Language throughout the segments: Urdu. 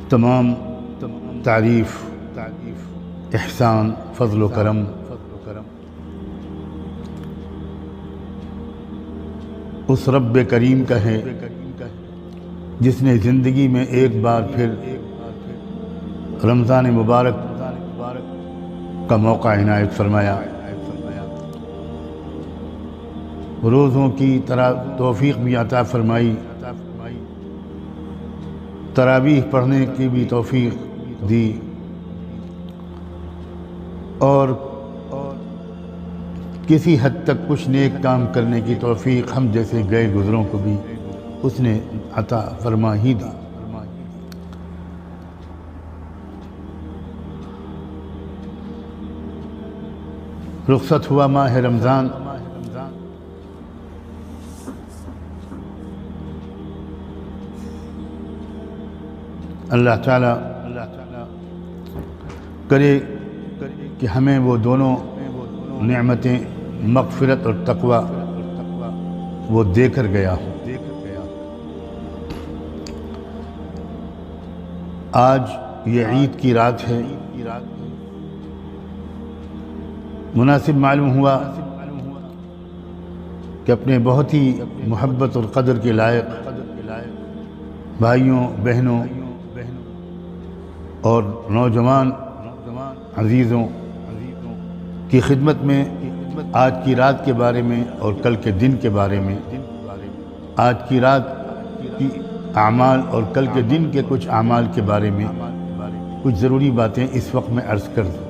تمام تعریف، احسان، فضل و کرم اس رب کریم کا ہے جس نے زندگی میں ایک بار پھر رمضان مبارک کا موقع عنایت فرمایا، روزوں کی توفیق بھی عطا فرمائی، تراویح پڑھنے کی بھی توفیق دی، اور کسی حد تک کچھ نیک کام کرنے کی توفیق ہم جیسے گئے گزروں کو بھی اس نے عطا فرما ہی دی۔ رخصت ہوا ماہ رمضان، اللہ تعالیٰ کرے کہ ہمیں وہ دونوں نعمتیں مغفرت اور تقوی وہ دے کر گیا ہو۔ آج یہ عید کی رات ہے، مناسب معلوم ہوا کہ اپنے بہت ہی محبت اور قدر کے لائق بھائیوں، بہنوں اور نوجوان عزیزوں کی خدمت میں آج کی رات کے بارے میں اور کل کے دن کے بارے میں، آج کی رات کی اعمال اور کل کے دن کے کچھ اعمال کے بارے میں کچھ ضروری باتیں اس وقت میں عرض کر دوں۔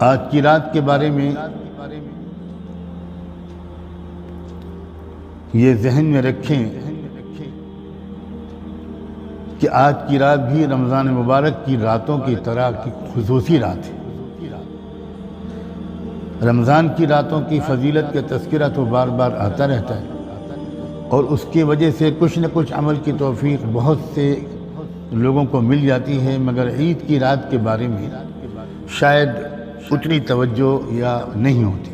آج کی رات کے بارے میں یہ ذہن میں رکھیں کہ آج کی رات بھی رمضان مبارک کی راتوں کی طرح کی خصوصی رات ہے۔ رمضان کی راتوں کی فضیلت کا تذکرہ تو بار بار آتا رہتا ہے، اور اس کی وجہ سے کچھ نہ کچھ عمل کی توفیق بہت سے لوگوں کو مل جاتی ہے، مگر عید کی رات کے بارے میں شاید اتنی توجہ یا نہیں ہوتی۔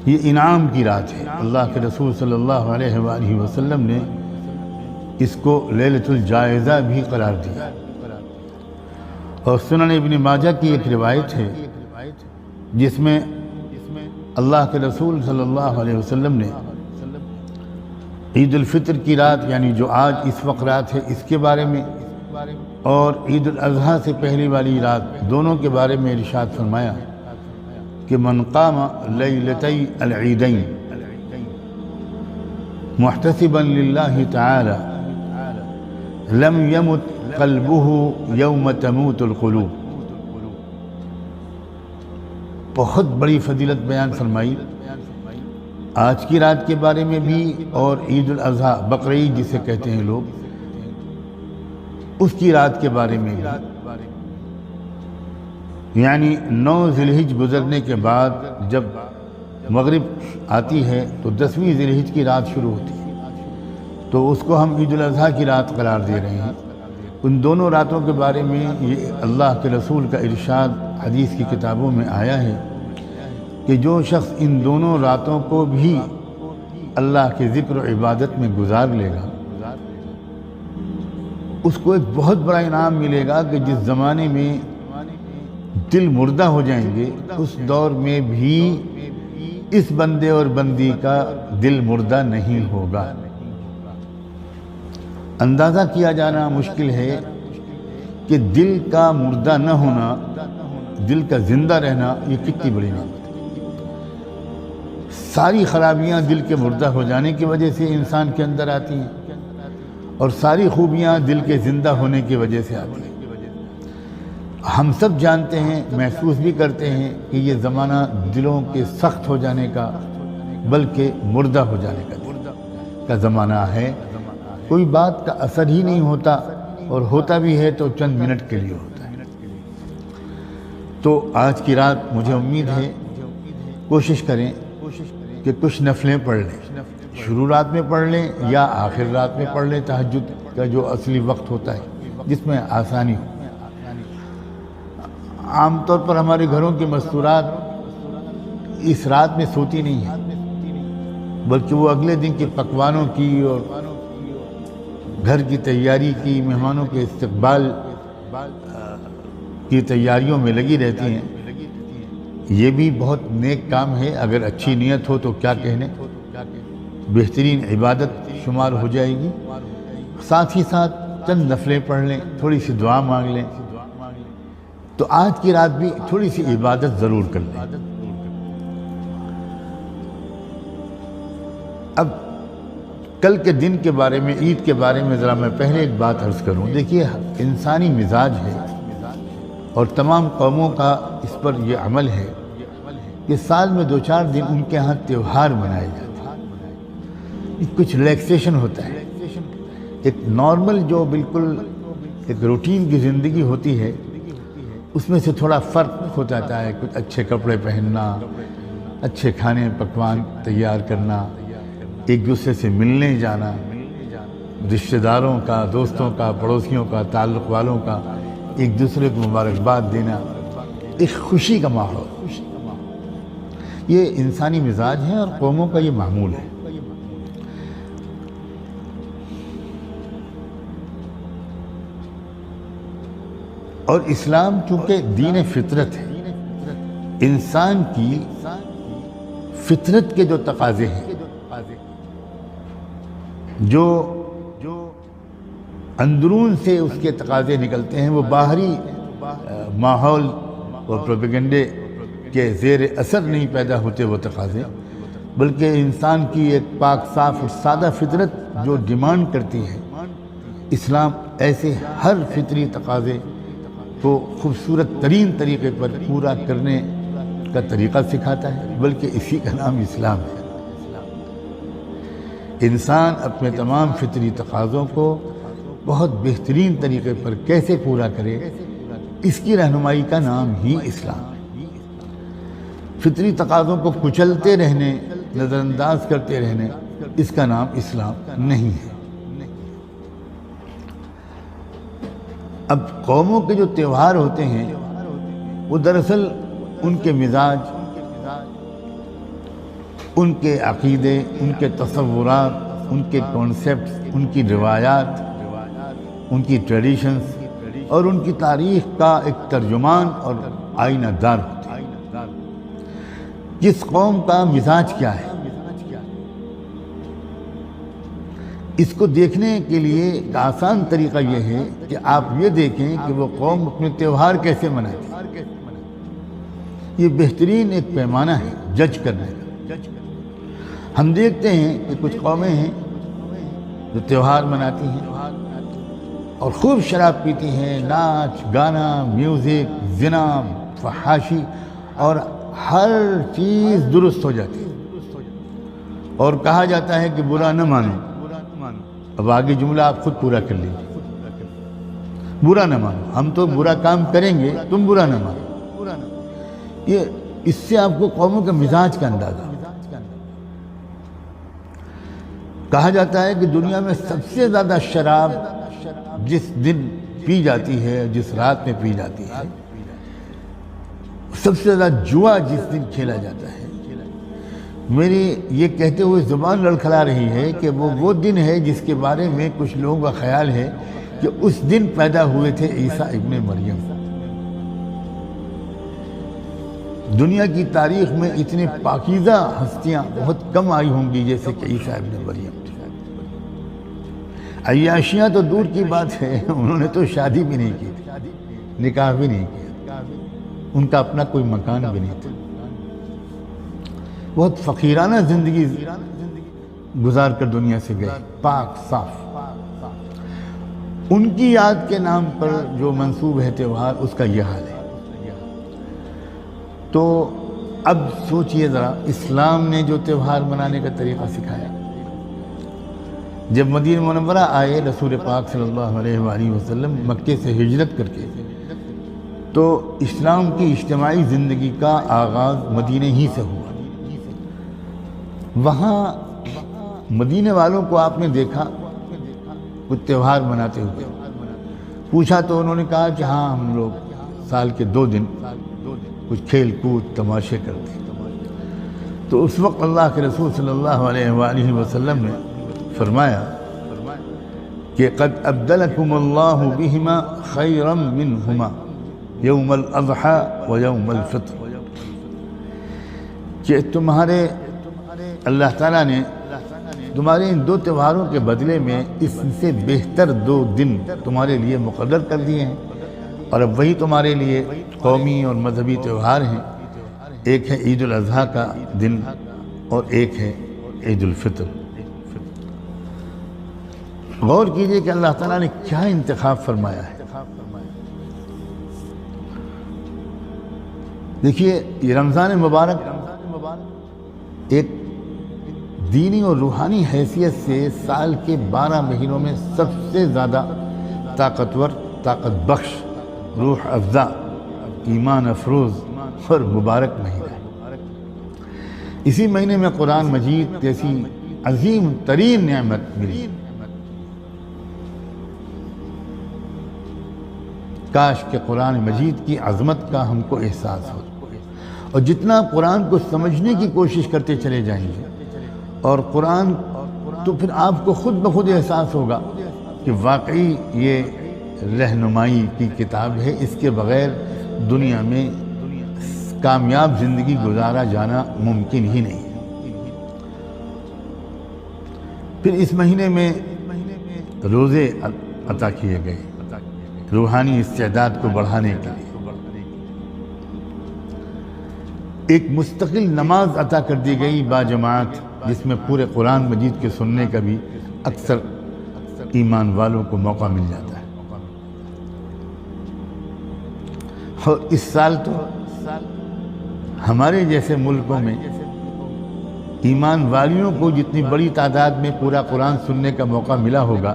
یہ انعام کی رات ہے، اللہ کے رسول صلی اللہ علیہ وآلہ وسلم نے اس کو لیلۃ الجائزہ بھی قرار دیا، اور سنن ابن ماجہ کی ایک روایت ہے جس میں اللہ کے رسول صلی اللہ علیہ وسلم نے عید الفطر کی رات، یعنی جو آج اس وقت رات ہے، اس کے بارے میں اور عید الاضحیٰ سے پہلی والی رات دونوں کے بارے میں ارشاد فرمایا کہ من قام لیلتی العیدین محتسبا للہ تعالی لم يمت قلبه یوم تموت القلوب۔ بہت بڑی فضیلت بیان فرمائی آج کی رات کے بارے میں بھی، اور عید الاضحیٰ بقرعید جسے کہتے ہیں لوگ، اس کی رات کے بارے میں بھی، یعنی 9 ذی الحجہ گزرنے کے بعد جب مغرب آتی ہے تو 10ویں ذی الحجہ کی رات شروع ہوتی ہے، تو اس کو ہم عید الاضحیٰ کی رات قرار دے رہے ہیں۔ ان دونوں راتوں کے بارے میں یہ اللہ کے رسول کا ارشاد حدیث کی کتابوں میں آیا ہے کہ جو شخص ان دونوں راتوں کو بھی اللہ کے ذکر و عبادت میں گزار لے گا، اس کو ایک بہت بڑا انعام ملے گا کہ جس زمانے میں دل مردہ ہو جائیں گے، اس دور میں بھی اس بندے اور بندی کا دل مردہ نہیں ہوگا۔ اندازہ کیا جانا مشکل ہے کہ دل کا مردہ نہ ہونا، دل کا زندہ رہنا، یہ کتنی بڑی نعمت ہے۔ ساری خرابیاں دل کے مردہ ہو جانے کی وجہ سے انسان کے اندر آتی ہیں، اور ساری خوبیاں دل کے زندہ ہونے کی وجہ سے آتی ہیں۔ ہم سب جانتے ہیں، محسوس بھی کرتے ہیں کہ یہ زمانہ دلوں کے سخت ہو جانے کا بلکہ مردہ ہو جانے کا زمانہ ہے۔ کوئی بات کا اثر ہی نہیں ہوتا، اور ہوتا بھی ہے تو چند منٹ کے لیے ہوتا ہے۔ تو آج کی رات مجھے امید ہے کوشش کریں کہ کچھ نفلیں پڑھ لیں، شروع رات میں پڑھ لیں یا آخر رات میں پڑھ لیں، تہجد کا جو اصلی وقت ہوتا ہے جس میں آسانی ہو۔ عام طور پر ہمارے گھروں کی مستورات اس رات میں سوتی نہیں ہے، بلکہ وہ اگلے دن کے پکوانوں کی اور گھر کی تیاری کی، مہمانوں کے استقبال کی تیاریوں میں لگی رہتی ہیں۔ یہ بھی بہت نیک کام ہے، اگر اچھی نیت ہو تو کیا کہنے، بہترین عبادت شمار ہو جائے گی۔ ساتھ ہی ساتھ چند نفلیں پڑھ لیں، تھوڑی سی دعا مانگ لیں، تو آج کی رات بھی تھوڑی سی عبادت ضرور کر لیں۔ اب کل کے دن کے بارے میں، عید کے بارے میں ذرا میں پہلے ایک بات عرض کروں۔ دیکھیے، انسانی مزاج ہے اور تمام قوموں کا اس پر یہ عمل ہے کہ سال میں 2-4 دن ان کے ہاں تہوار منائے جاتے ہیں، کچھ ریلیکسیشن ہوتا ہے۔ ایک نارمل جو بالکل ایک روٹین کی زندگی ہوتی ہے، اس میں سے تھوڑا فرق ہو جاتا ہے۔ کچھ اچھے کپڑے پہننا، اچھے کھانے پکوان تیار کرنا، ایک دوسرے سے ملنے جانا، رشتہ داروں کا، دوستوں کا، پڑوسیوں کا، تعلق والوں کا ایک دوسرے کو مبارکباد دینا، ایک خوشی کا ماحول، یہ انسانی مزاج ہے اور قوموں کا یہ معمول ہے۔ اور اسلام چونکہ دین فطرت ہے، انسان کی فطرت کے جو تقاضے ہیں، جو اندرون سے اس کے تقاضے نکلتے ہیں، وہ باہری ماحول اور پروپیگنڈے کے زیر اثر نہیں پیدا ہوتے وہ تقاضے، بلکہ انسان کی ایک پاک صاف اور سادہ فطرت جو ڈیمانڈ کرتی ہے۔ اسلام ایسے ہر فطری تقاضے کو خوبصورت ترین طریقے پر پورا کرنے کا طریقہ سکھاتا ہے، بلکہ اسی کا نام اسلام ہے۔ انسان اپنے تمام فطری تقاضوں کو بہت بہترین طریقے پر کیسے پورا کرے، اس کی رہنمائی کا نام ہی اسلام ہے۔ فطری تقاضوں کو کچلتے رہنے، نظر انداز کرتے رہنے، اس کا نام اسلام نہیں ہے۔ اب قوموں کے جو تہوار ہوتے ہیں، وہ دراصل ان کے مزاج، ان کے عقیدے، ان کے تصورات، ان کے کانسیپٹس، ان کی روایات، ان کی ٹریڈیشنز اور ان کی تاریخ کا ایک ترجمان اور آئینہ دار ہوتے ہیں۔ جس قوم کا مزاج کیا ہے، اس کو دیکھنے کے لیے ایک آسان طریقہ یہ ہے کہ آپ یہ دیکھیں کہ وہ قوم اپنے تہوار کیسے مناتی ہے۔ یہ بہترین ایک پیمانہ ہے جج کرنے کا۔ ہم دیکھتے ہیں کہ کچھ قومیں ہیں جو تہوار مناتی ہیں اور خوب شراب پیتی ہیں، ناچ گانا، میوزک، زنا، فحاشی، اور ہر چیز درست ہو جاتی ہے اور کہا جاتا ہے کہ برا نہ مانو۔ اب آگے جملہ آپ خود پورا کر لیجیے، برا نہ مانو، ہم تو برا کام کریں گے، تم برا نہ مانو۔ یہ اس سے آپ کو قوموں کے مزاج کا اندازہ۔ کہا جاتا ہے کہ دنیا میں سب سے زیادہ شراب جس دن پی جاتی ہے، جس رات میں پی جاتی ہے، سب سے زیادہ جوا جس دن کھیلا جاتا ہے، میری یہ کہتے ہوئے زبان لڑکھلا رہی ہے کہ وہ دن ہے جس کے بارے میں کچھ لوگوں کا خیال ہے کہ اس دن پیدا ہوئے تھے عیسیٰ ابن مریم۔ دنیا کی تاریخ میں اتنے پاکیزہ ہستیاں بہت کم آئی ہوں گی جیسے کہ عیسیٰ ابن مریم۔ عیاشیاں تو دور کی بات ہے، انہوں نے تو شادی بھی نہیں کی تھی، نکاح بھی نہیں کیا، ان کا اپنا کوئی مکان بھی نہیں تھا، بہت فقیرانہ زندگی گزار کر دنیا سے گئے، پاک صاف۔ ان کی یاد کے نام پر جو منسوب ہے تہوار، اس کا یہ حال ہے۔ تو اب سوچئے ذرا، اسلام نے جو تہوار منانے کا طریقہ سکھایا، جب مدینہ منورہ آئے رسول پاک صلی اللہ علیہ وآلہ وسلم مکے سے ہجرت کر کے، تو اسلام کی اجتماعی زندگی کا آغاز مدینہ ہی سے ہوا۔ وہاں مدینہ والوں کو آپ نے دیکھا کچھ تہوار مناتے ہوئے، پوچھا تو انہوں نے کہا کہ ہاں، ہم لوگ سال کے 2 دن کچھ کھیل کود تماشے کرتے ہیں۔ تو اس وقت اللہ کے رسول صلی اللہ علیہ وآلہ وسلم نے فرمایا کہ قد ابدلکم اللہ بہما خیرا منہما یوم الاضحی و یوم الفطر، کہ تمہارے اللہ تعالیٰ نے تمہارے ان دو تہواروں کے بدلے میں اس سے بہتر 2 دن تمہارے لیے مقرر کر دیے ہیں، اور اب وہی تمہارے لیے قومی اور مذہبی تہوار ہیں۔ ایک ہے عید الاضحیٰ کا دن اور ایک ہے عید الفطر۔ غور کیجئے کہ اللہ تعالیٰ نے کیا انتخاب فرمایا ہے۔ دیکھیے یہ رمضان مبارک ایک دینی اور روحانی حیثیت سے سال کے 12 مہینوں میں سب سے زیادہ طاقتور، طاقت بخش، روح افزا، ایمان افروز اور مبارک مہینہ ہے۔ اسی مہینے میں قرآن مجید جیسی عظیم ترین نعمت ملی۔ کاش کہ قرآن مجید کی عظمت کا ہم کو احساس ہو، اور جتنا قرآن کو سمجھنے کی کوشش کرتے چلے جائیں گے اور قرآن، تو پھر آپ کو خود بخود احساس ہوگا کہ واقعی یہ رہنمائی کی کتاب ہے، اس کے بغیر دنیا میں کامیاب زندگی گزارا جانا ممکن ہی نہیں۔ پھر اس مہینے میں روزے عطا کیے گئے روحانی استعداد کو بڑھانے کے لیے، ایک مستقل نماز عطا کر دی گئی باجماعت، جس میں پورے قرآن مجید کے سننے کا بھی اکثر ایمان والوں کو موقع مل جاتا ہے۔ اور اس سال تو ہمارے جیسے ملکوں میں ایمان والیوں کو جتنی بڑی تعداد میں پورا قرآن سننے کا موقع ملا ہوگا،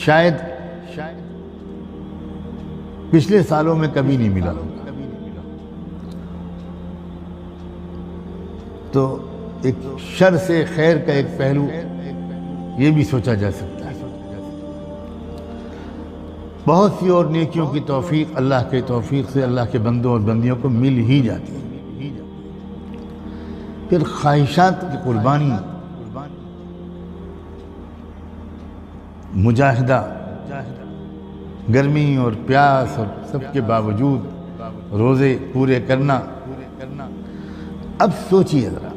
شاید پچھلے سالوں میں کبھی نہیں ملا ہوگا۔ تو ایک شر سے خیر کا ایک پہلو یہ بھی سوچا جا سکتا ہے۔ بہت سی اور نیکیوں کی توفیق اللہ کے توفیق سے اللہ کے بندوں اور بندیوں کو مل ہی جاتی ہے۔ پھر خواہشات کی قربانی، مجاہدہ، گرمی اور پیاس اور سب کے باوجود روزے پورے کرنا۔ اب سوچیے ذرا،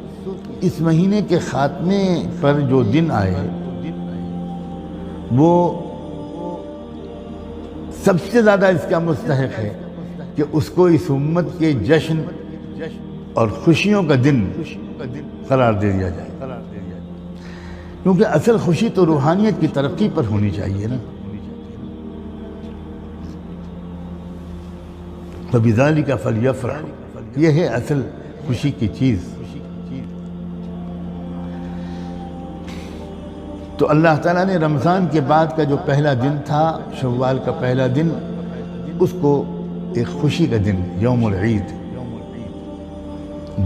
اس مہینے کے خاتمے پر جو دن آئے وہ سب سے زیادہ اس کا مستحق ہے کہ اس کو اس امت کے جشن اور خوشیوں کا دن قرار دے دیا جائے، کیونکہ اصل خوشی تو روحانیت کی ترقی پر ہونی چاہیے نا۔ فَبِذَلِكَ فَلْيَفْرَحُوا، یہ ہے اصل خوشی کی چیز۔ تو اللہ تعالیٰ نے رمضان کے بعد کا جو پہلا دن تھا، شوال کا پہلا دن، اس کو ایک خوشی کا دن، یوم العید،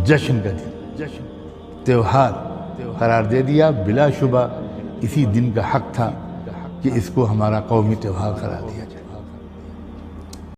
جشن کا دن، تہوار قرار دے دیا۔ بلا شبہ اسی دن کا حق تھا کہ اس کو ہمارا قومی تہوار قرار دیا جائے۔